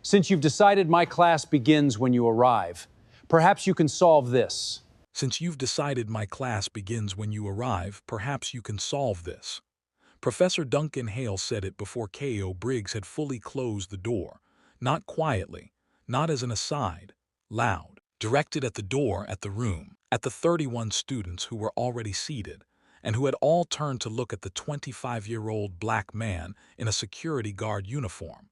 Since you've decided my class begins when you arrive, perhaps you can solve this. Since you've decided my class begins when you arrive, perhaps you can solve this. Professor Duncan Hale said it before K.O. Briggs had fully closed the door, not quietly, not as an aside, loud, directed at the door at the room, at the 31 students who were already seated, and who had all turned to look at the 25-year-old black man in a security guard uniform,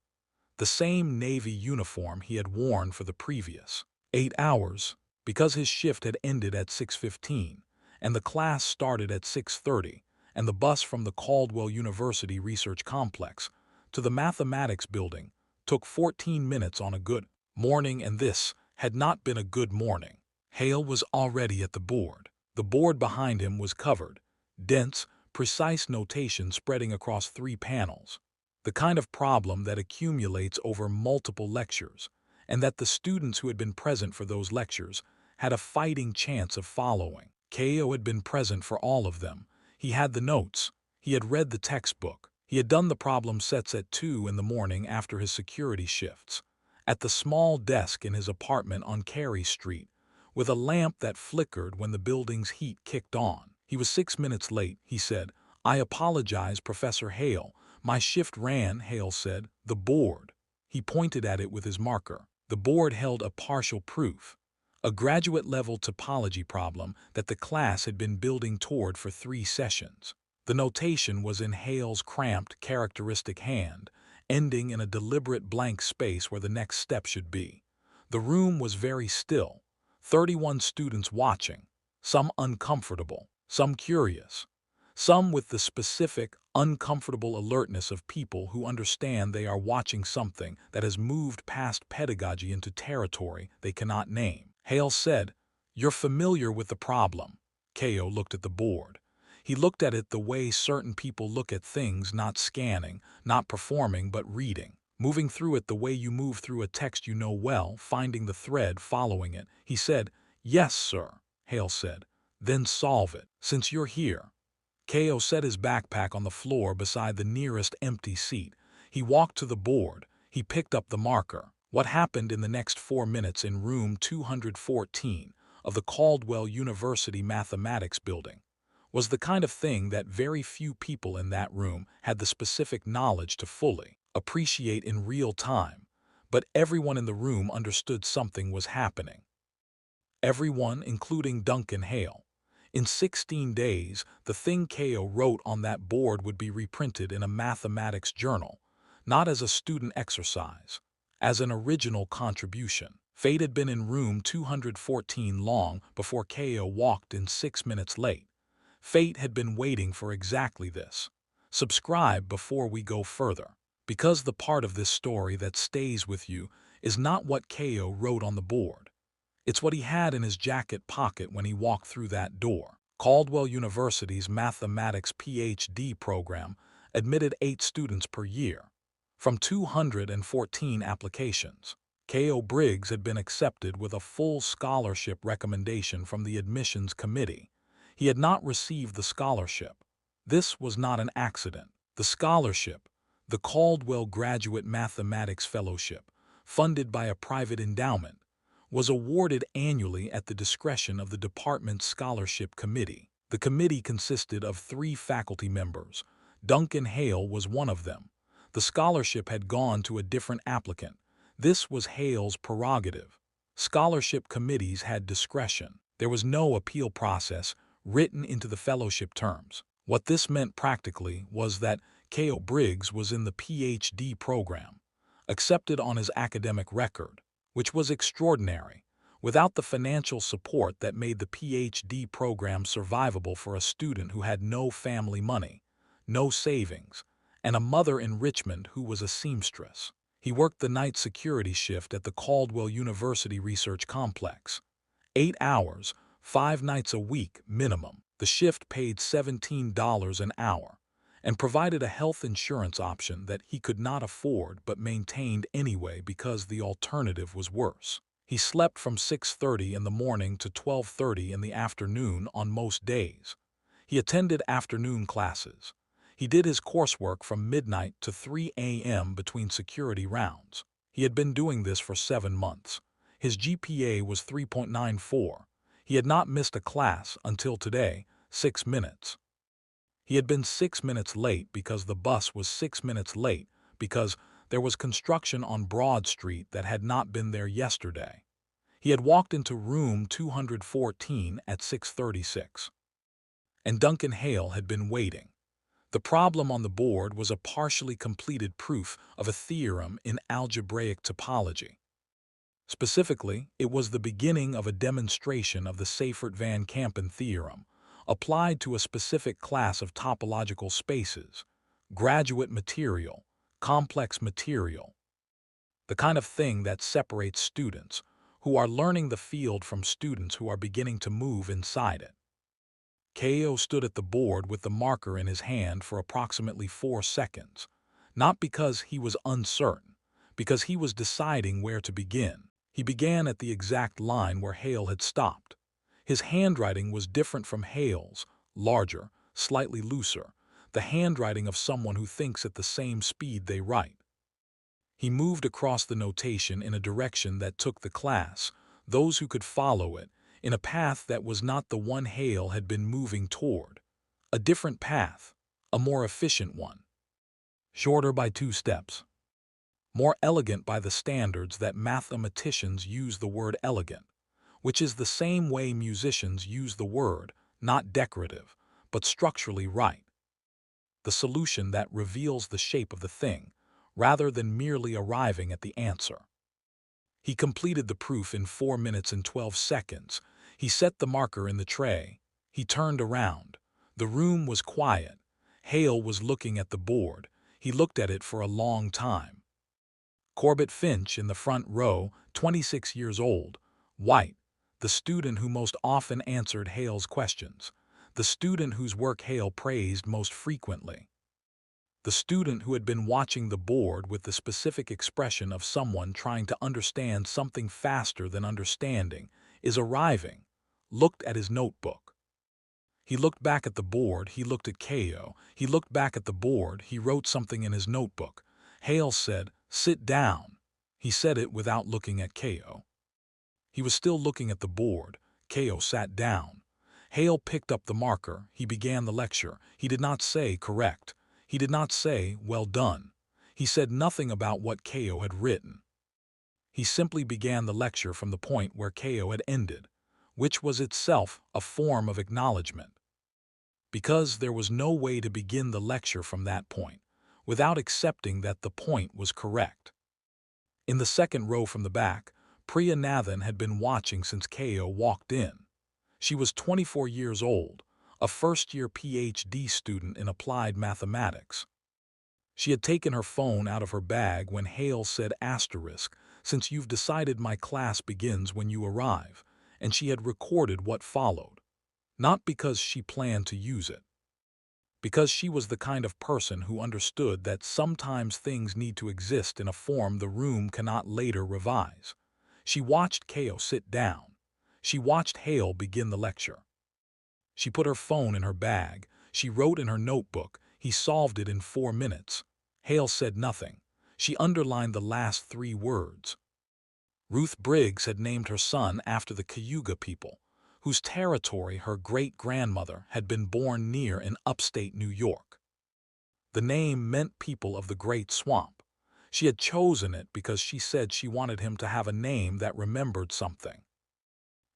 the same Navy uniform he had worn for the previous 8 hours, because his shift had ended at 6:15, and the class started at 6:30, and the bus from the Caldwell University Research Complex to the Mathematics Building took 14 minutes on a good morning, and this had not been a good morning. Hale was already at the board. The board behind him was covered, dense, precise notation spreading across 3 panels, the kind of problem that accumulates over multiple lectures, and that the students who had been present for those lectures had a fighting chance of following. K.O. had been present for all of them. He had the notes. He had read the textbook. He had done the problem sets at 2 in the morning after his security shifts, at the small desk in his apartment on Carey Street, with a lamp that flickered when the building's heat kicked on. He was 6 minutes late, he said. "I apologize, Professor Hale. My shift ran," Hale said. "The board." He pointed at it with his marker. The board held a partial proof, a graduate-level topology problem that the class had been building toward for 3 sessions. The notation was in Hale's cramped, characteristic hand, ending in a deliberate blank space where the next step should be. The room was very still, 31 students watching, some uncomfortable, some curious, some with the specific, uncomfortable alertness of people who understand they are watching something that has moved past pedagogy into territory they cannot name. Hale said, "You're familiar with the problem." K.O. looked at the board. He looked at it the way certain people look at things, not scanning, not performing, but reading. Moving through it the way you move through a text you know well, finding the thread, following it. He said, "Yes, sir," Hale said. "Then solve it, since you're here." K.O. set his backpack on the floor beside the nearest empty seat. He walked to the board. He picked up the marker. What happened in the next 4 minutes in room 214 of the Caldwell University Mathematics Building was the kind of thing that very few people in that room had the specific knowledge to fully appreciate in real time, but everyone in the room understood something was happening. Everyone, including Duncan Hale. In 16 days, the thing K.O. wrote on that board would be reprinted in a mathematics journal, not as a student exercise, as an original contribution. Fate had been in room 214 long before K.O. walked in 6 minutes late. Fate had been waiting for exactly this. Subscribe before we go further, because the part of this story that stays with you is not what K.O. wrote on the board. It's what he had in his jacket pocket when he walked through that door. Caldwell University's mathematics PhD program admitted 8 students per year, from 214 applications. K.O. Briggs had been accepted with a full scholarship recommendation from the admissions committee. He had not received the scholarship. This was not an accident. The scholarship, the Caldwell Graduate Mathematics Fellowship, funded by a private endowment, was awarded annually at the discretion of the department's scholarship committee. The committee consisted of 3 faculty members. Duncan Hale was one of them. The scholarship had gone to a different applicant. This was Hale's prerogative. Scholarship committees had discretion. There was no appeal process written into the fellowship terms. What this meant practically was that K.O. Briggs was in the PhD program, accepted on his academic record, which was extraordinary, without the financial support that made the PhD program survivable for a student who had no family money, no savings, and a mother in Richmond who was a seamstress. He worked the night security shift at the Caldwell University Research Complex. 8 hours, 5 nights a week minimum. The shift paid $17 an hour and provided a health insurance option that he could not afford but maintained anyway because the alternative was worse. He slept from 6:30 in the morning to 12:30 in the afternoon on most days. He attended afternoon classes. He did his coursework from midnight to 3 a.m. between security rounds. He had been doing this for 7 months. His GPA was 3.94. He had not missed a class until today, 6 minutes. He had been 6 minutes late because the bus was 6 minutes late because there was construction on Broad Street that had not been there yesterday. He had walked into room 214 at 6:36. And Duncan Hale had been waiting. The problem on the board was a partially completed proof of a theorem in algebraic topology. Specifically, it was the beginning of a demonstration of the Seyfert-Van Kampen theorem, applied to a specific class of topological spaces, graduate material, complex material, the kind of thing that separates students who are learning the field from students who are beginning to move inside it. Ko stood at the board with the marker in his hand for approximately 4 seconds, not because he was uncertain, because he was deciding where to begin. He began at the exact line where Hale had stopped. His handwriting was different from Hale's, larger, slightly looser, the handwriting of someone who thinks at the same speed they write. He moved across the notation in a direction that took the class, those who could follow it, in a path that was not the one Hale had been moving toward. A different path, a more efficient one. Shorter by 2 steps. More elegant by the standards that mathematicians use the word elegant, which is the same way musicians use the word, not decorative, but structurally right. The solution that reveals the shape of the thing, rather than merely arriving at the answer. He completed the proof in 4 minutes and 12 seconds. He set the marker in the tray. He turned around. The room was quiet. Hale was looking at the board. He looked at it for a long time. Corbett Finch in the front row, 26 years old, white, the student who most often answered Hale's questions, the student whose work Hale praised most frequently. The student who had been watching the board with the specific expression of someone trying to understand something faster than understanding, is arriving, looked at his notebook. He looked back at the board, he looked at Ko, he looked back at the board, he wrote something in his notebook. Hale said, "Sit down." He said it without looking at Ko. He was still looking at the board. Ko sat down. Hale picked up the marker. He began the lecture. He did not say correct. He did not say, well done. He said nothing about what Ko had written. He simply began the lecture from the point where Ko had ended, which was itself a form of acknowledgement. Because there was no way to begin the lecture from that point, without accepting that the point was correct. In the second row from the back, Priya Nathan had been watching since Ko walked in. She was 24 years old, a first-year PhD student in applied mathematics. She had taken her phone out of her bag when Hale said asterisk, "Since you've decided my class begins when you arrive," and she had recorded what followed. Not because she planned to use it. Because she was the kind of person who understood that sometimes things need to exist in a form the room cannot later revise. She watched Ko sit down. She watched Hale begin the lecture. She put her phone in her bag. She wrote in her notebook. He solved it in 4 minutes. Hale said nothing. She underlined the last 3 words. Ruth Briggs had named her son after the Cayuga people, whose territory her great-grandmother had been born near in upstate New York. The name meant people of the Great Swamp. She had chosen it because she said she wanted him to have a name that remembered something.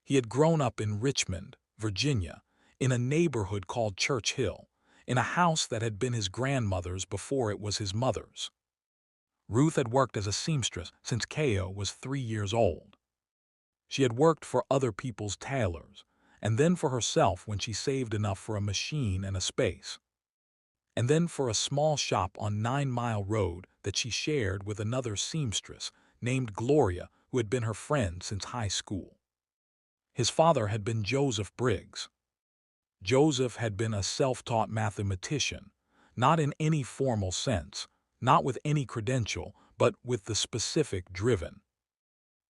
He had grown up in Richmond, Virginia, in a neighborhood called Church Hill, in a house that had been his grandmother's before it was his mother's. Ruth had worked as a seamstress since Ko was 3 years old. She had worked for other people's tailors, and then for herself when she saved enough for a machine and a space. And then for a small shop on 9 Mile Road that she shared with another seamstress named Gloria, who had been her friend since high school. His father had been Joseph Briggs. Joseph had been a self-taught mathematician, not in any formal sense, not with any credential, but with the specific driven,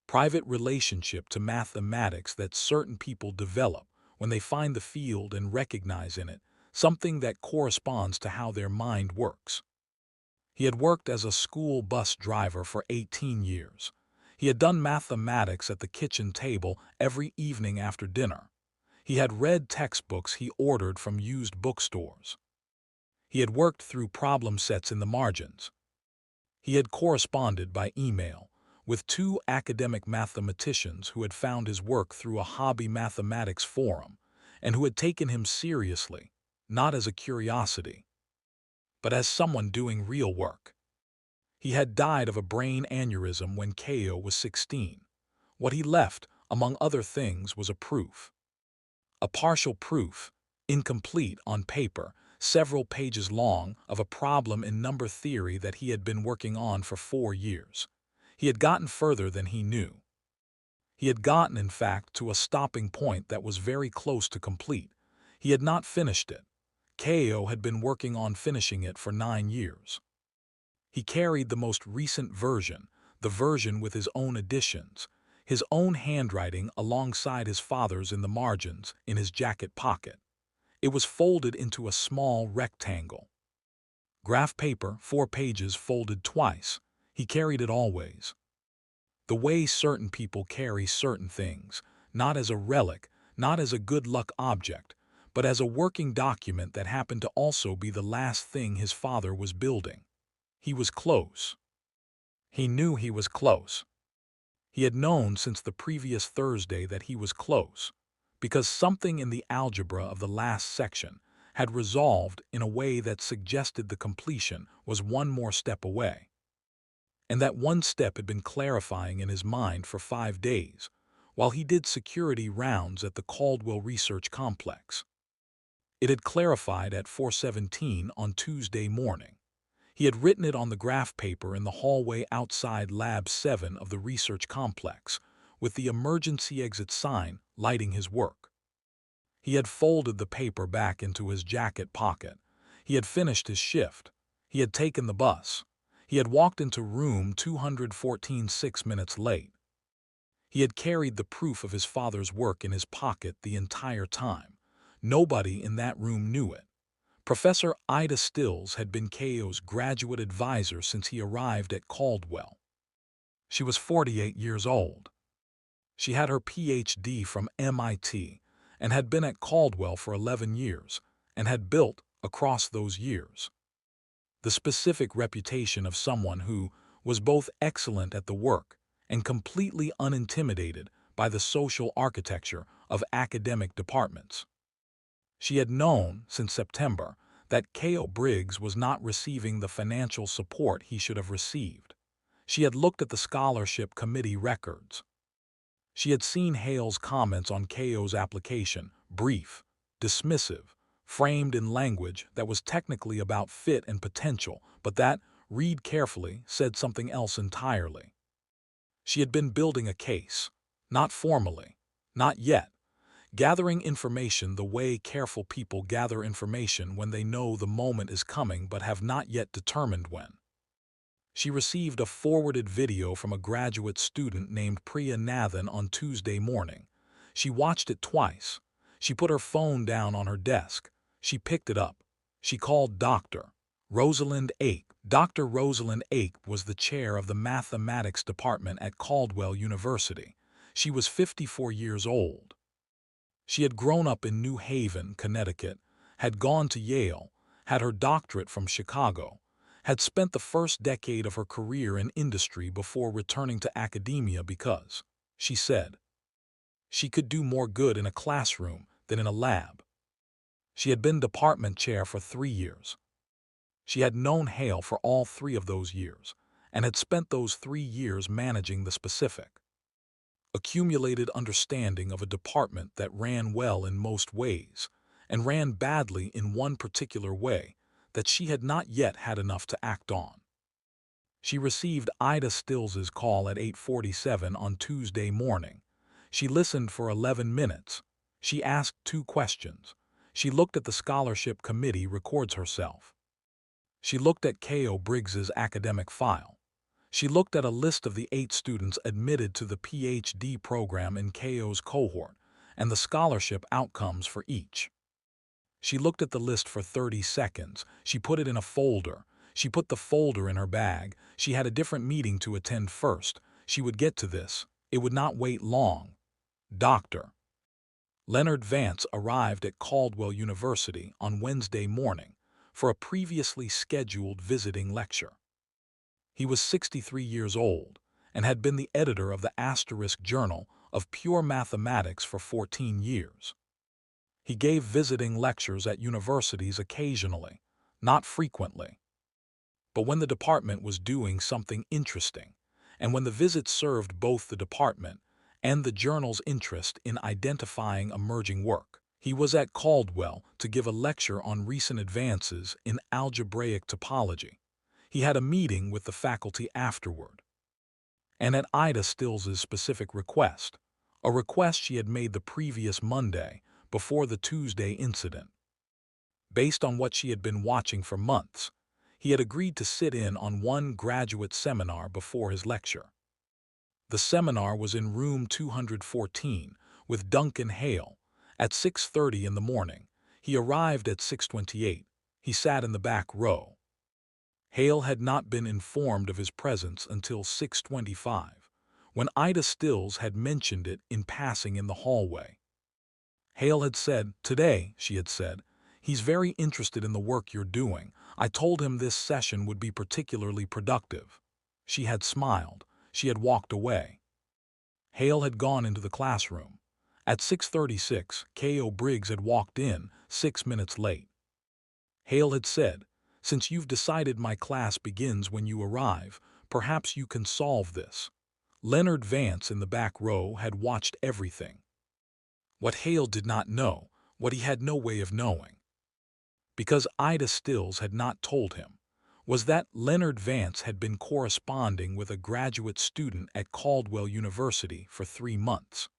private relationship to mathematics that certain people develop when they find the field and recognize in it something that corresponds to how their mind works. He had worked as a school bus driver for 18 years. He had done mathematics at the kitchen table every evening after dinner. He had read textbooks he ordered from used bookstores. He had worked through problem sets in the margins. He had corresponded by email with two academic mathematicians who had found his work through a hobby mathematics forum and who had taken him seriously, not as a curiosity, but as someone doing real work. He had died of a brain aneurysm when Ko was 16. What he left, among other things, was a proof. A partial proof, incomplete on paper, several pages long, of a problem in number theory that he had been working on for 4 years. He had gotten further than he knew. He had gotten, in fact, to a stopping point that was very close to complete. He had not finished it. Ko had been working on finishing it for 9 years. He carried the most recent version, the version with his own additions, his own handwriting alongside his father's in the margins, in his jacket pocket. It was folded into a small rectangle. Graph paper, 4 pages folded twice. He carried it always. The way certain people carry certain things, not as a relic, not as a good luck object, but as a working document that happened to also be the last thing his father was building. He was close. He knew he was close. He had known since the previous Thursday that he was close, because something in the algebra of the last section had resolved in a way that suggested the completion was one more step away. And that one step had been clarifying in his mind for 5 days, while he did security rounds at the Caldwell Research Complex. It had clarified at 4:17 on Tuesday morning. He had written it on the graph paper in the hallway outside Lab 7 of the research complex, with the emergency exit sign lighting his work. He had folded the paper back into his jacket pocket. He had finished his shift. He had taken the bus. He had walked into room 214 6 minutes late. He had carried the proof of his father's work in his pocket the entire time. Nobody in that room knew it. Professor Ida Stills had been Ko's graduate advisor since he arrived at Caldwell. She was 48 years old. She had her Ph.D. from MIT and had been at Caldwell for 11 years and had built, across those years, the specific reputation of someone who was both excellent at the work and completely unintimidated by the social architecture of academic departments. She had known, since September, that Ko Briggs was not receiving the financial support he should have received. She had looked at the scholarship committee records. She had seen Hale's comments on Ko's application, brief, dismissive, framed in language that was technically about fit and potential, but that, read carefully, said something else entirely. She had been building a case, not formally, not yet, gathering information the way careful people gather information when they know the moment is coming but have not yet determined when. She received a forwarded video from a graduate student named Priya Nathan on Tuesday morning. She watched it twice. She put her phone down on her desk. She picked it up. She called Dr. Rosalind Ake. Dr. Rosalind Ake was the chair of the mathematics department at Caldwell University. She was 54 years old. She had grown up in New Haven, Connecticut, had gone to Yale, had her doctorate from Chicago, had spent the first decade of her career in industry before returning to academia because, she said, she could do more good in a classroom than in a lab. She had been department chair for 3 years. She had known Hale for all 3 of those years and had spent those 3 years managing the specific, accumulated understanding of a department that ran well in most ways and ran badly in one particular way that she had not yet had enough to act on. She received Ida Stills's call at 8:47 on Tuesday morning. She listened for 11 minutes. She asked 2 questions. She looked at the scholarship committee records herself. She looked at Ko Briggs's academic file. She looked at a list of the 8 students admitted to the Ph.D. program in Ko's cohort and the scholarship outcomes for each. She looked at the list for 30 seconds. She put it in a folder. She put the folder in her bag. She had a different meeting to attend first. She would get to this. It would not wait long. Dr. Leonard Vance arrived at Caldwell University on Wednesday morning for a previously scheduled visiting lecture. He was 63 years old and had been the editor of the Asterisk Journal of Pure Mathematics for 14 years. He gave visiting lectures at universities occasionally, not frequently. But when the department was doing something interesting, and when the visit served both the department and the journal's interest in identifying emerging work, he was at Caldwell to give a lecture on recent advances in algebraic topology. He had a meeting with the faculty afterward. And at Ida Stills's specific request, a request she had made the previous Monday before the Tuesday incident. Based on what she had been watching for months, he had agreed to sit in on one graduate seminar before his lecture. The seminar was in room 214 with Duncan Hale at 6:30 in the morning. He arrived at 6:28. He sat in the back row. Hale had not been informed of his presence until 6:25, when Ida Stills had mentioned it in passing in the hallway. Hale had said, "Today," she had said, "he's very interested in the work you're doing. I told him this session would be particularly productive." She had smiled. She had walked away. Hale had gone into the classroom. At 6:36, K.O. Briggs had walked in, 6 minutes late. Hale had said, "Since you've decided my class begins when you arrive, perhaps you can solve this." Leonard Vance in the back row had watched everything. What Hale did not know, what he had no way of knowing, because Ida Stills had not told him, was that Leonard Vance had been corresponding with a graduate student at Caldwell University for 3 months.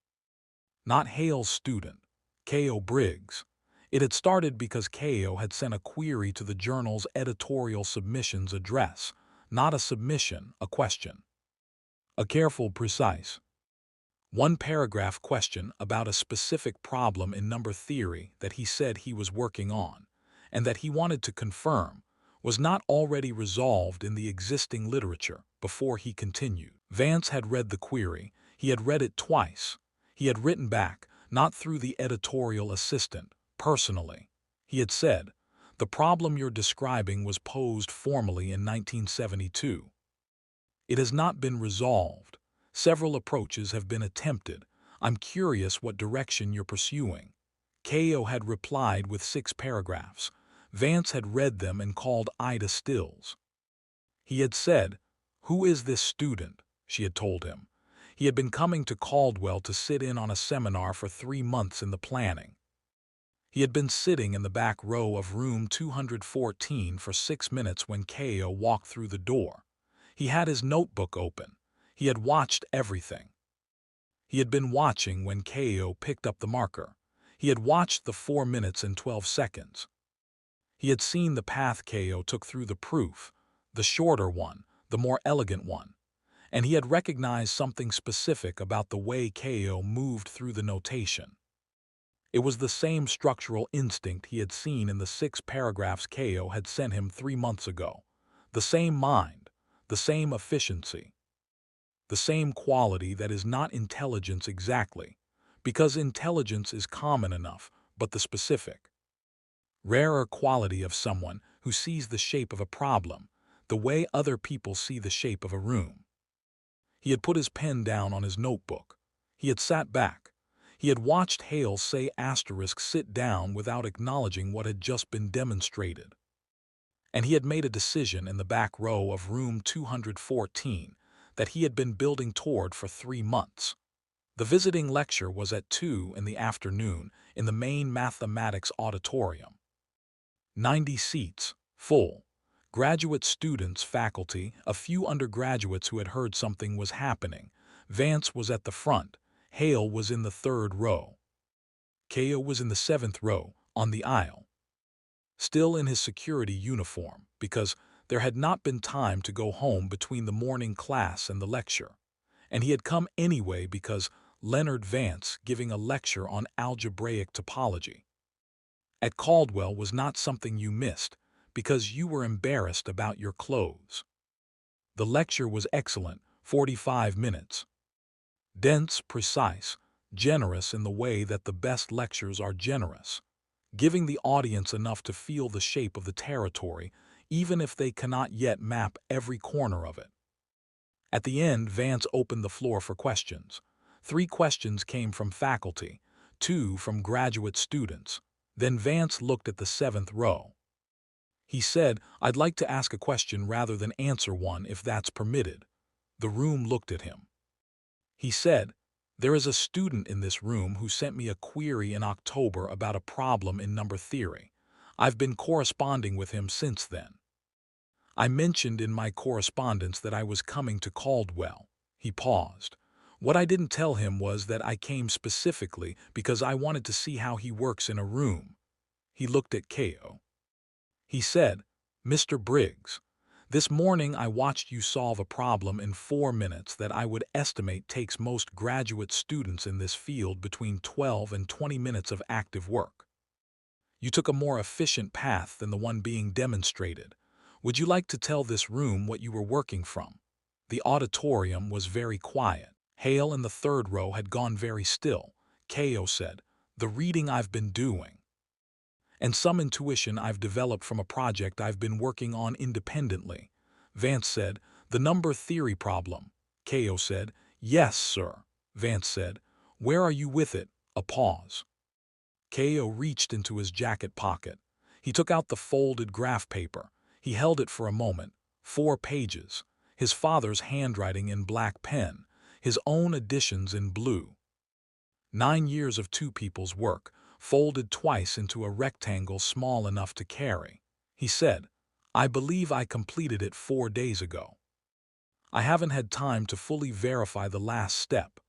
Not Hale's student, K.O. Briggs. It had started because K.O. had sent a query to the journal's editorial submissions address, not a submission, a question. A careful, precise, one-paragraph question about a specific problem in number theory that he said he was working on, and that he wanted to confirm was not already resolved in the existing literature. Before he continued, Vance had read the query. He had read it twice. He had written back, not through the editorial assistant, personally. He had said, "The problem you're describing was posed formally in 1972. It has not been resolved. Several approaches have been attempted. I'm curious what direction you're pursuing." K.O. had replied with 6 paragraphs. Vance had read them and called Ida Stills. He had said, "Who is this student?" She had told him. He had been coming to Caldwell to sit in on a seminar for 3 months in the planning. He had been sitting in the back row of room 214 for 6 minutes when K.O. walked through the door. He had his notebook open. He had watched everything. He had been watching when K.O. picked up the marker. He had watched the 4 minutes and 12 seconds. He had seen the path K.O. took through the proof, the shorter one, the more elegant one, and he had recognized something specific about the way K.O. moved through the notation. It was the same structural instinct he had seen in the 6 paragraphs K.O. had sent him 3 months ago. The same mind, the same efficiency, the same quality that is not intelligence exactly, because intelligence is common enough, but the specific, rarer quality of someone who sees the shape of a problem, the way other people see the shape of a room. He had put his pen down on his notebook. He had sat back. He had watched Hale say asterisk sit down without acknowledging what had just been demonstrated. And he had made a decision in the back row of room 214 that he had been building toward for 3 months. The visiting lecture was at 2 in the afternoon in the main mathematics auditorium. 90 seats, full. Graduate students, faculty, a few undergraduates who had heard something was happening. Vance was at the front. Hale was in the 3rd row. K.O. was in the 7th row, on the aisle. Still in his security uniform, because there had not been time to go home between the morning class and the lecture. And he had come anyway because Leonard Vance giving a lecture on algebraic topology at Caldwell was not something you missed, because you were embarrassed about your clothes. The lecture was excellent, 45 minutes. Dense, precise, generous in the way that the best lectures are generous, giving the audience enough to feel the shape of the territory, even if they cannot yet map every corner of it. At the end, Vance opened the floor for questions. 3 questions came from faculty, 2 from graduate students. Then Vance looked at the 7th row. He said, "I'd like to ask a question rather than answer one if that's permitted." The room looked at him. He said, "There is a student in this room who sent me a query in October about a problem in number theory. I've been corresponding with him since then. I mentioned in my correspondence that I was coming to Caldwell." He paused. "What I didn't tell him was that I came specifically because I wanted to see how he works in a room." He looked at Ko. He said, "Mr. Briggs, this morning I watched you solve a problem in 4 minutes that I would estimate takes most graduate students in this field between 12 and 20 minutes of active work. You took a more efficient path than the one being demonstrated. Would you like to tell this room what you were working from?" The auditorium was very quiet. Hale in the 3rd row had gone very still. Ko said, "The reading I've been doing, and some intuition I've developed from a project I've been working on independently." Vance said, "The number theory problem." Ko said, "Yes, sir." Vance said, "Where are you with it?" A pause. Ko reached into his jacket pocket. He took out the folded graph paper. He held it for a moment. 4 pages. His father's handwriting in black pen. His own additions in blue. 9 years of 2 people's work, folded twice into a rectangle small enough to carry. He said, "I believe I completed it 4 days ago. I haven't had time to fully verify the last step."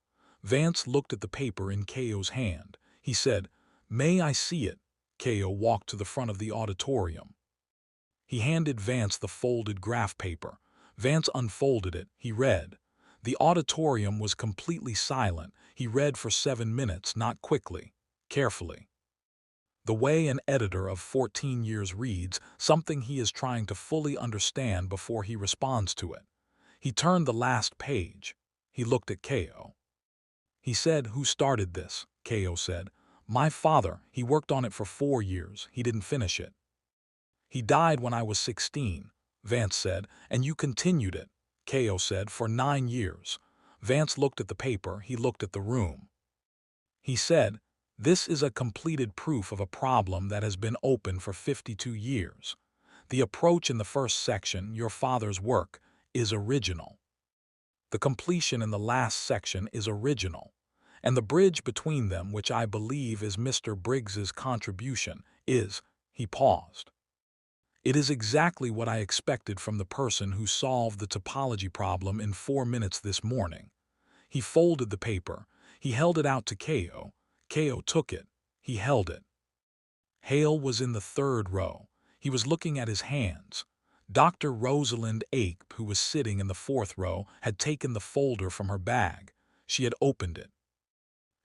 Vance looked at the paper in Ko's hand. He said, "May I see it?" Ko walked to the front of the auditorium. He handed Vance the folded graph paper. Vance unfolded it. He read. The auditorium was completely silent. He read for 7 minutes, not quickly, carefully. The way an editor of 14 years reads something he is trying to fully understand before he responds to it. He turned the last page. He looked at Ko. He said, "Who started this?" Ko said, "My father. He worked on it for 4 years. He didn't finish it. He died when I was 16, Vance said, "and you continued it." Ko said, "For 9 years. Vance looked at the paper. He looked at the room. He said, "This is a completed proof of a problem that has been open for 52 years. The approach in the first section, your father's work, is original. The completion in the last section is original. And the bridge between them, which I believe is Mr. Briggs's contribution, is—" He paused. "It is exactly what I expected from the person who solved the topology problem in 4 minutes this morning." He folded the paper. He held it out to Ko. Ko took it. He held it. Hale was in the 3rd row. He was looking at his hands. Dr. Rosalind Ape, who was sitting in the 4th row, had taken the folder from her bag. She had opened it.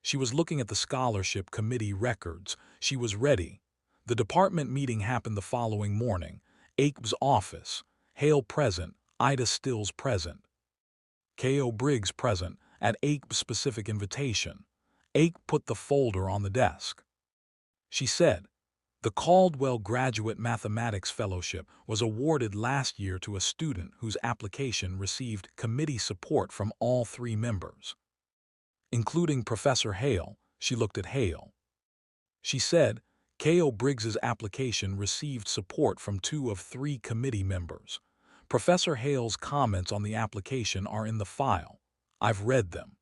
She was looking at the scholarship committee records. She was ready. The department meeting happened the following morning. Ape's office. Hale present. Ida Stills present. Ko Briggs present, at Ape's specific invitation. Ape put the folder on the desk. She said, "The Caldwell Graduate Mathematics Fellowship was awarded last year to a student whose application received committee support from all 3 members, including Professor Hale." She looked at Hale. She said, "Ko Briggs's application received support from 2 of 3 committee members. Professor Hale's comments on the application are in the file. I've read them.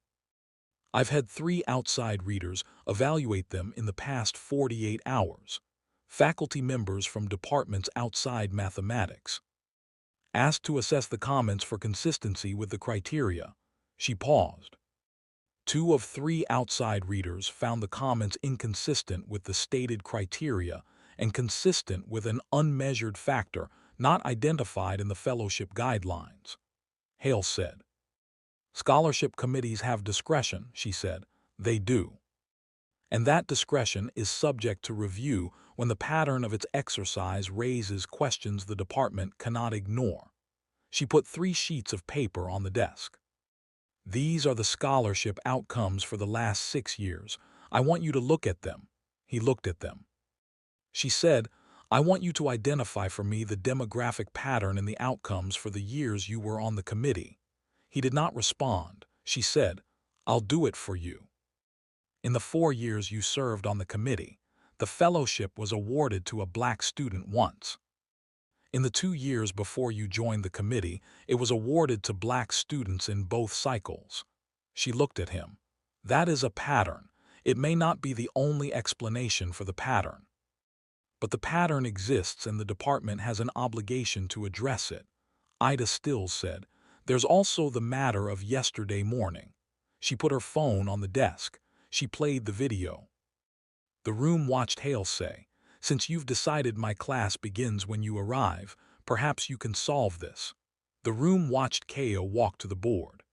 I've had 3 outside readers evaluate them in the past 48 hours. Faculty members from departments outside mathematics. Asked to assess the comments for consistency with the criteria." She paused. 2 of 3 outside readers found the comments inconsistent with the stated criteria and consistent with an unmeasured factor not identified in the fellowship guidelines. Hale said, "Scholarship committees have discretion," she said. "They do. And that discretion is subject to review when the pattern of its exercise raises questions the department cannot ignore. She put 3 sheets of paper on the desk. These are the scholarship outcomes for the last 6 years. I want you to look at them. He looked at them. She said, I want you to identify for me the demographic pattern in the outcomes for the years you were on the committee. He did not respond. She said, I'll do it for you. In the 4 years you served on the committee, the fellowship was awarded to a black student once. In the 2 years before you joined the committee, it was awarded to black students in both cycles. She looked at him. That is a pattern. It may not be the only explanation for the pattern. But the pattern exists and the department has an obligation to address it. Ida Stills said, there's also the matter of yesterday morning. She put her phone on the desk. She played the video. The room watched Hale say, since you've decided my class begins when you arrive, perhaps you can solve this. The room watched Ko walk to the board.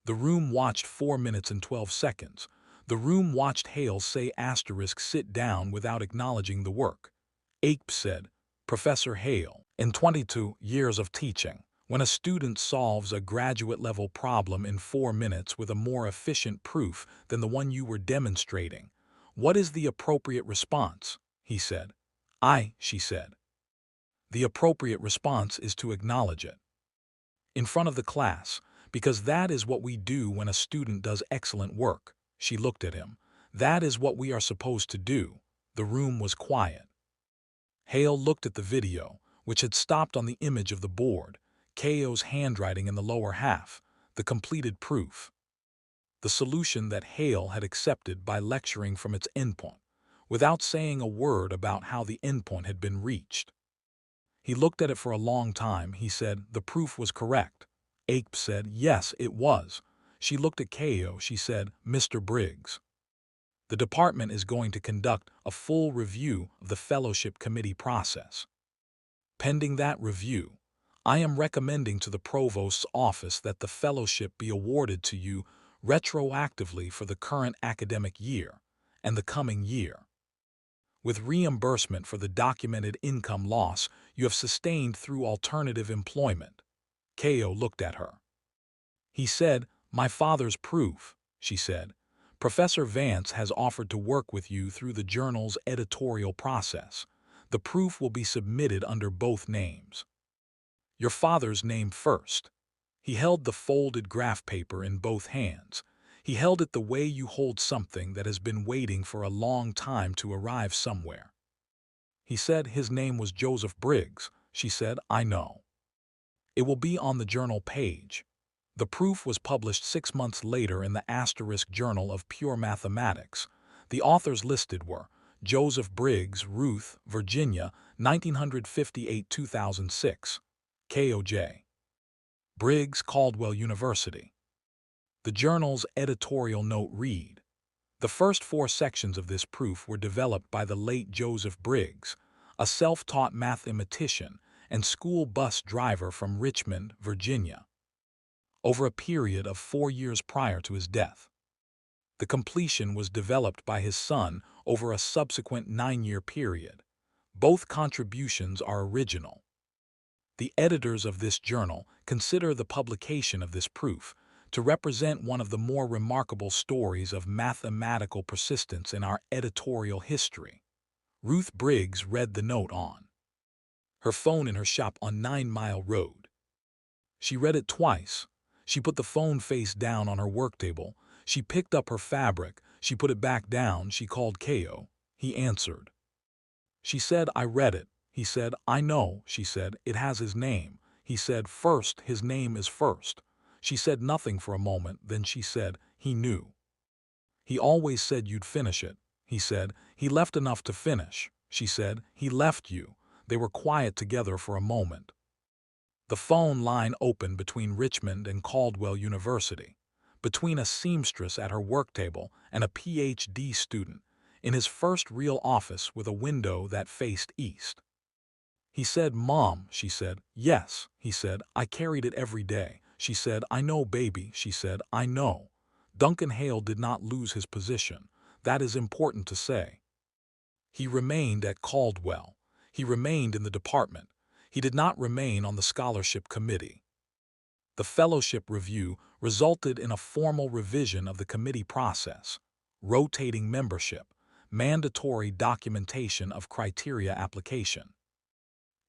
The room watched 4 minutes and 12 seconds. The room watched Hale say asterisk sit down without acknowledging the work. Ape said, Professor Hale, in 22 years of teaching, when a student solves a graduate-level problem in 4 minutes with a more efficient proof than the one you were demonstrating, what is the appropriate response? He said. She said. The appropriate response is to acknowledge it. In front of the class, because that is what we do when a student does excellent work. She looked at him. That is what we are supposed to do. The room was quiet. Hale looked at the video, which had stopped on the image of the board, Ko's handwriting in the lower half, the completed proof. The solution that Hale had accepted by lecturing from its endpoint, without saying a word about how the endpoint had been reached. He looked at it for a long time. He said, the proof was correct. Ape said, yes, it was. She looked at Ko. She said, Mr. Briggs. The department is going to conduct a full review of the fellowship committee process. Pending that review, I am recommending to the provost's office that the fellowship be awarded to you retroactively for the current academic year and the coming year, with reimbursement for the documented income loss you have sustained through alternative employment. Ko looked at her. He said, my father's proof, she said. Professor Vance has offered to work with you through the journal's editorial process. The proof will be submitted under both names. Your father's name first. He held the folded graph paper in both hands. He held it the way you hold something that has been waiting for a long time to arrive somewhere. He said his name was Joseph Briggs. She said, I know. It will be on the journal page. The proof was published 6 months later in the Asterisk Journal of Pure Mathematics. The authors listed were Joseph Briggs, Ruth, Virginia, 1958-2006. K.O.J. Briggs, Caldwell University. The journal's editorial note read, the first 4 sections of this proof were developed by the late Joseph Briggs, a self-taught mathematician and school bus driver from Richmond, Virginia, over a period of 4 years prior to his death. The completion was developed by his son over a subsequent 9-year period. Both contributions are original. The editors of this journal consider the publication of this proof to represent one of the more remarkable stories of mathematical persistence in our editorial history. Ruth Briggs read the note on her phone in her shop on 9 Mile Road. She read it twice. She put the phone face down on her work table. She picked up her fabric. She put it back down. She called Ko. He answered. She said, I read it. He said, I know. She said, it has his name. He said, first, his name is first. She said nothing for a moment. Then she said, he knew. He always said you'd finish it. He said, he left enough to finish. She said, he left you. They were quiet together for a moment. The phone line opened between Richmond and Caldwell University, between a seamstress at her work table and a PhD student in his first real office with a window that faced east. He said, Mom, she said. Yes, he said, I carried it every day. She said, I know, baby. She said, I know. Duncan Hale did not lose his position. That is important to say. He remained at Caldwell. He remained in the department. He did not remain on the scholarship committee. The fellowship review resulted in a formal revision of the committee process, rotating membership, mandatory documentation of criteria application,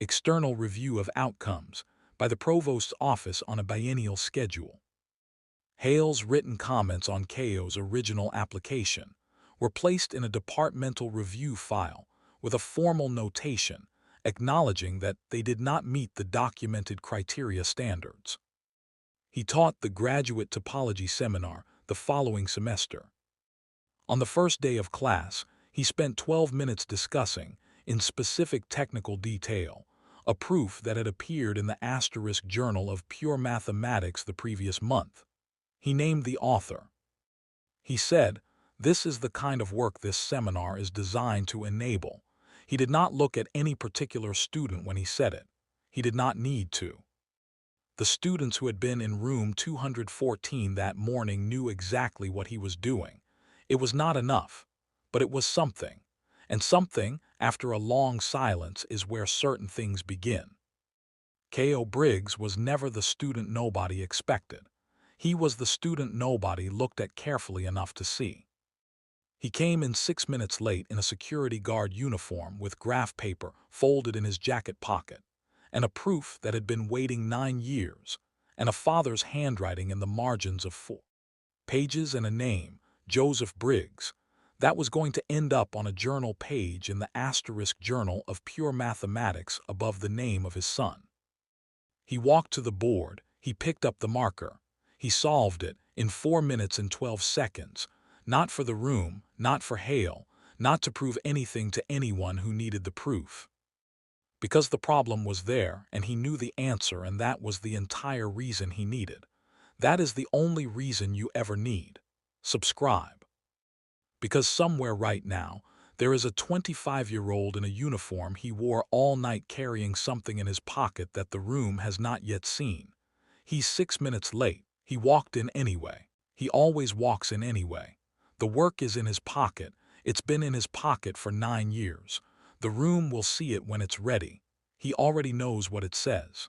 external review of outcomes by the provost's office on a biennial schedule. Hale's written comments on Keogh's original application were placed in a departmental review file with a formal notation acknowledging that they did not meet the documented criteria standards. He taught the graduate topology seminar the following semester. On the first day of class, he spent 12 minutes discussing, in specific technical detail, a proof that had appeared in the Asterisk Journal of Pure Mathematics the previous month. He named the author. He said, "This is the kind of work this seminar is designed to enable." He did not look at any particular student when he said it. He did not need to. The students who had been in room 214 that morning knew exactly what he was doing. It was not enough, but it was something. And something, after a long silence, is where certain things begin. K.O. Briggs was never the student nobody expected. He was the student nobody looked at carefully enough to see. He came in 6 minutes late in a security guard uniform with graph paper folded in his jacket pocket, and a proof that had been waiting 9 years, and a father's handwriting in the margins of 4 pages and a name, Joseph Briggs, that was going to end up on a journal page in the Asterisk Journal of Pure Mathematics above the name of his son. He walked to the board, he picked up the marker. He solved it in 4 minutes and 12 seconds, not for the room, not for Hale, not to prove anything to anyone who needed the proof. Because the problem was there and he knew the answer, and that was the entire reason he needed. That is the only reason you ever need. Subscribe. Because somewhere right now, there is a 25-year-old in a uniform he wore all night carrying something in his pocket that the room has not yet seen. He's 6 minutes late. He walked in anyway. He always walks in anyway. The work is in his pocket. It's been in his pocket for 9 years. The room will see it when it's ready. He already knows what it says.